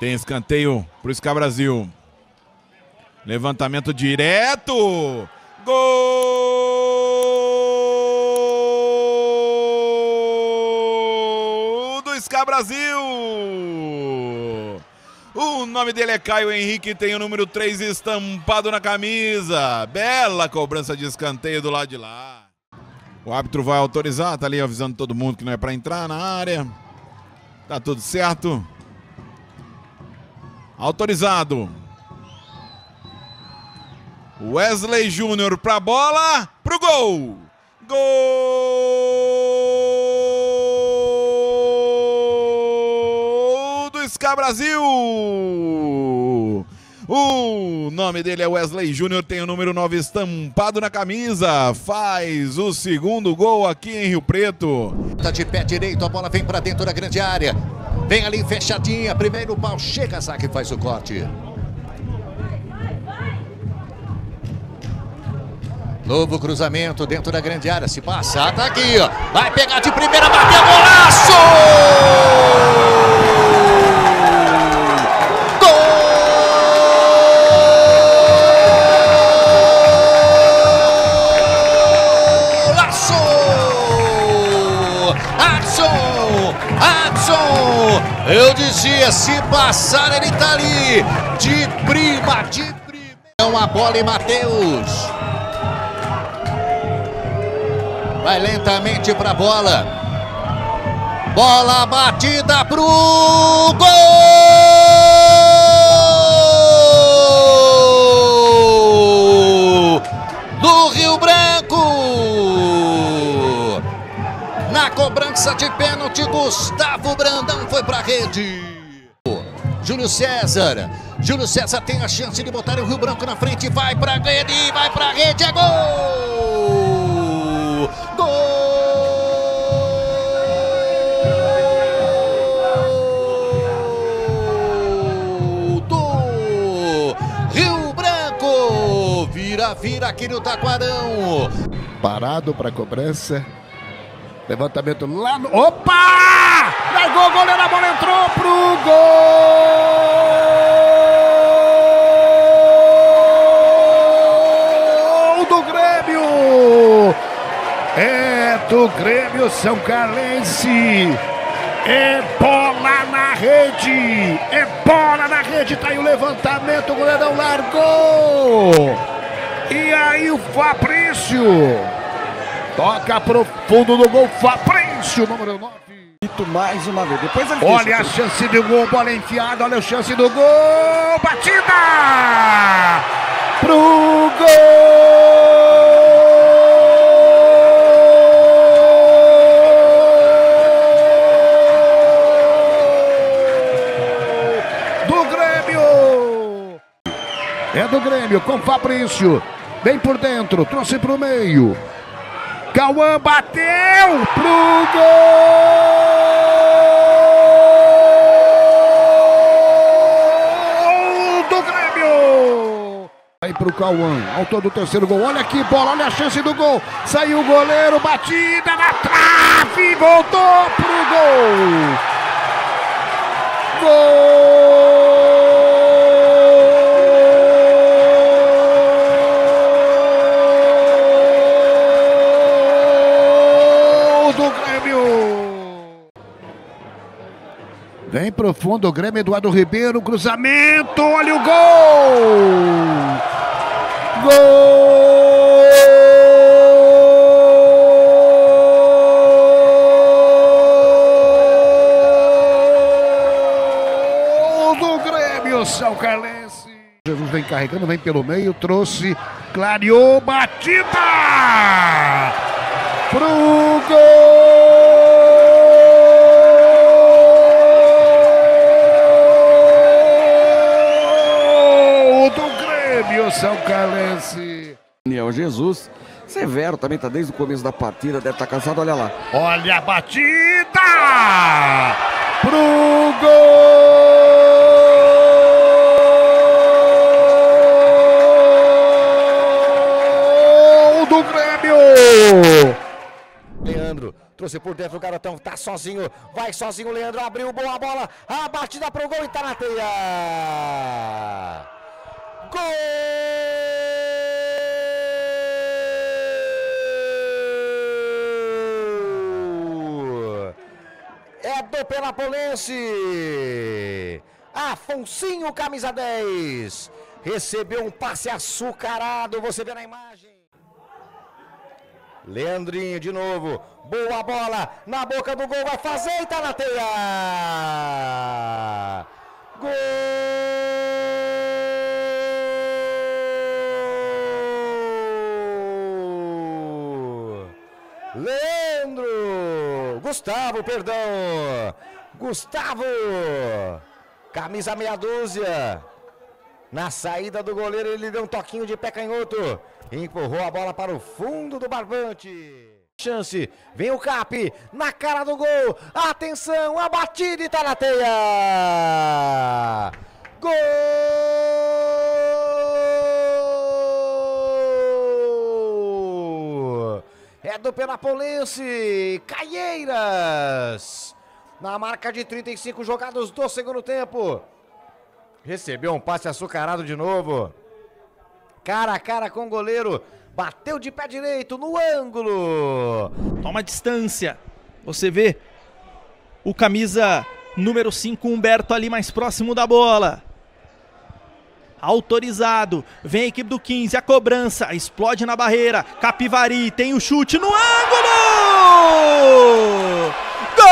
Tem escanteio pro Ska Brasil. Levantamento direto. Gol do Ska Brasil. O nome dele é Caio Henrique, tem o número 3 estampado na camisa. Bela cobrança de escanteio do lado de lá. O árbitro vai autorizar, tá ali avisando todo mundo que não é para entrar na área. Tá tudo certo. Autorizado. Wesley Júnior pra bola, pro gol. Gol do Ska Brasil. O nome dele é Wesley Júnior, tem o número 9 estampado na camisa. Faz o segundo gol aqui em Rio Preto. Tá de pé direito, a bola vem pra dentro da grande área. Vem ali fechadinha, primeiro pau, chega a saque e faz o corte. Novo cruzamento dentro da grande área, se passar, tá aqui, ó. Vai pegar de primeira, bateu, golaço! Golaço! Adson! Eu dizia, se passar, ele tá ali. De prima. Então a bola e Matheus. Vai lentamente pra bola. Bola batida pro gol! Do Rio Branco! Na cobrança de pênalti, Gustavo Brandão foi pra rede. Júlio César tem a chance de botar o Rio Branco na frente. Vai pra rede, é gol! Gol do Rio Branco. Vira aqui no Taquarão. Parado para cobrança. Levantamento lá no... Opa! Largou o goleiro, a bola entrou pro gol do Grêmio. É do Grêmio São Carlense. É bola na rede. Tá aí o levantamento, o goleirão largou. E aí o Fabrício toca pro fundo do gol. Fabrício, número 9. Mais uma vez. Depois ele olha a chance do gol, bola enfiada, olha a chance do gol. Batida pro gol do Grêmio. É do Grêmio com Fabrício. Bem por dentro, trouxe pro meio. Cauã bateu pro gol do Grêmio. Aí pro Cauã, autor do terceiro gol. Olha aqui, bola, olha a chance do gol. Saiu o goleiro, batida na trave, voltou pro gol. Vem pro fundo o Grêmio, Eduardo Ribeiro, cruzamento, olha o gol! Gol do Grêmio São Carlense. Jesus vem carregando, vem pelo meio, trouxe, clareou, batida! Pro gol! São Carlense. Daniel Jesus, Severo também tá desde o começo da partida, deve estar cansado, olha lá. Olha a batida pro gol do Grêmio. Leandro trouxe por dentro, o garotão tá sozinho, vai sozinho, o Leandro abriu, boa bola, a batida pro gol e tá na teia. Gol! É do Penapolense. Afonsinho, camisa 10. Recebeu um passe açucarado, você vê na imagem. Leandrinho de novo, boa bola, na boca do gol, vai fazer e tá na teia. Gol! Leandro! Gustavo, perdão! Gustavo! Camisa meia dúzia. Na saída do goleiro, ele deu um toquinho de pé canhoto. Empurrou a bola para o fundo do barbante. Chance, vem o Cap, na cara do gol. Atenção, a batida e tá na teia. Gol! É do Penapolense, Caieiras. Na marca de 35 jogados do segundo tempo. Recebeu um passe açucarado de novo. Cara a cara com o goleiro. Bateu de pé direito no ângulo. Toma distância. Você vê o camisa número 5, Humberto, ali mais próximo da bola. Autorizado. Vem a equipe do 15. A cobrança. Explode na barreira. Capivari tem o chute no ângulo. Gol!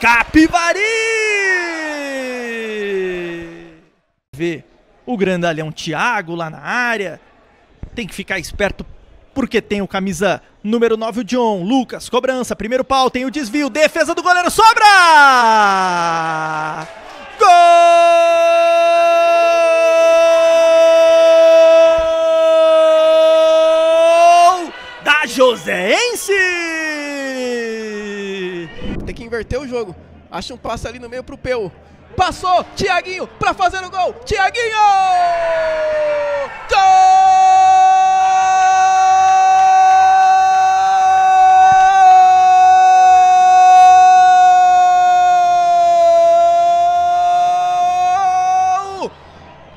Capivari! Vê o grandalhão Thiago lá na área. Tem que ficar esperto porque tem o camisa número 9, o John. Lucas, cobrança, primeiro pau, tem o desvio, defesa do goleiro, sobra! Gol da Joséense! Tem que inverter o jogo. Acha um passe ali no meio pro Peu. Passou, Thiaguinho pra fazer o gol. Thiaguinho! Gol!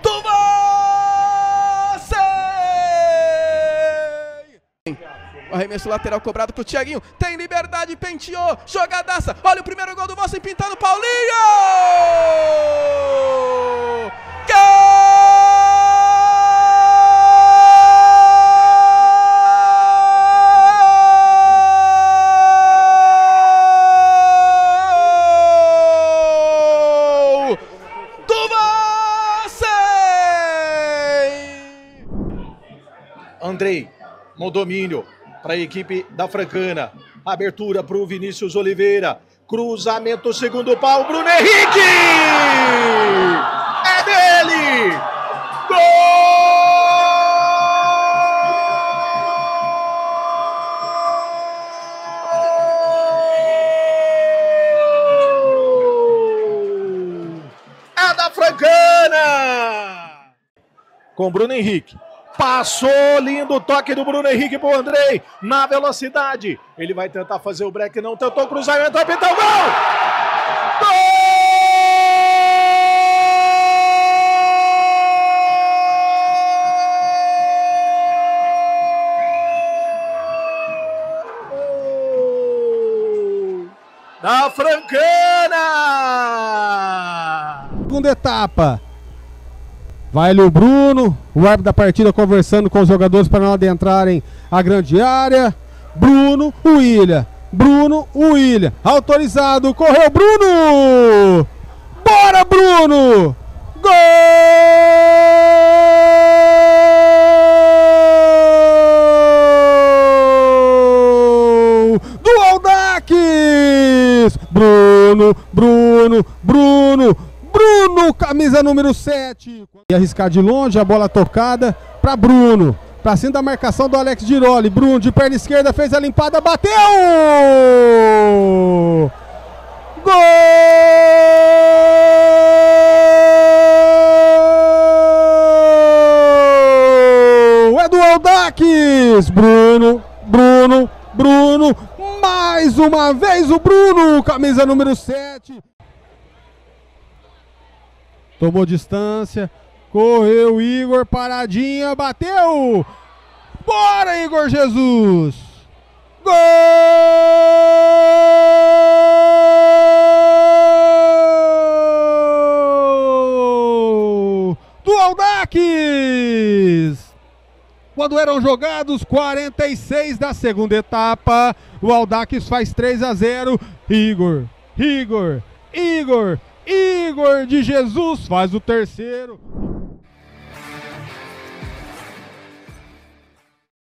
Do Você! O arremesso lateral cobrado pro Thiaguinho. Tem liberdade, penteou. Jogadaça. Olha o primeiro gol do Você pintando Paulinho! Gol! Do Você! Andrei, no domínio para a equipe da Francana. Abertura para o Vinícius Oliveira. Cruzamento, segundo pau, Bruno Henrique! É dele! Gol! É da Francana! Com Bruno Henrique. Passou, lindo toque do Bruno Henrique pro Andrei, na velocidade. Ele vai tentar fazer o break, não tentou o cruzamento, vai pintar o gol! Gol! Da Francana! Segunda etapa. Vai ali o Bruno, o árbitro da partida conversando com os jogadores para não adentrarem a grande área. Bruno, o William. Bruno, o William. Autorizado, correu Bruno! Bora, Bruno! Gol! Do Aldax! Bruno, Bruno, Bruno! Bruno, camisa número 7. E arriscar de longe, a bola tocada para Bruno. Para cima da marcação do Alex Giroli. Bruno de perna esquerda fez a limpada, bateu! Gol! Aldax! Bruno, mais uma vez o Bruno, camisa número 7. Tomou distância, correu Igor, paradinha, bateu! Bora, Igor Jesus! Gol do Aldax! Quando eram jogados 46 da segunda etapa, o Aldax faz 3-0. Igor de Jesus faz o terceiro.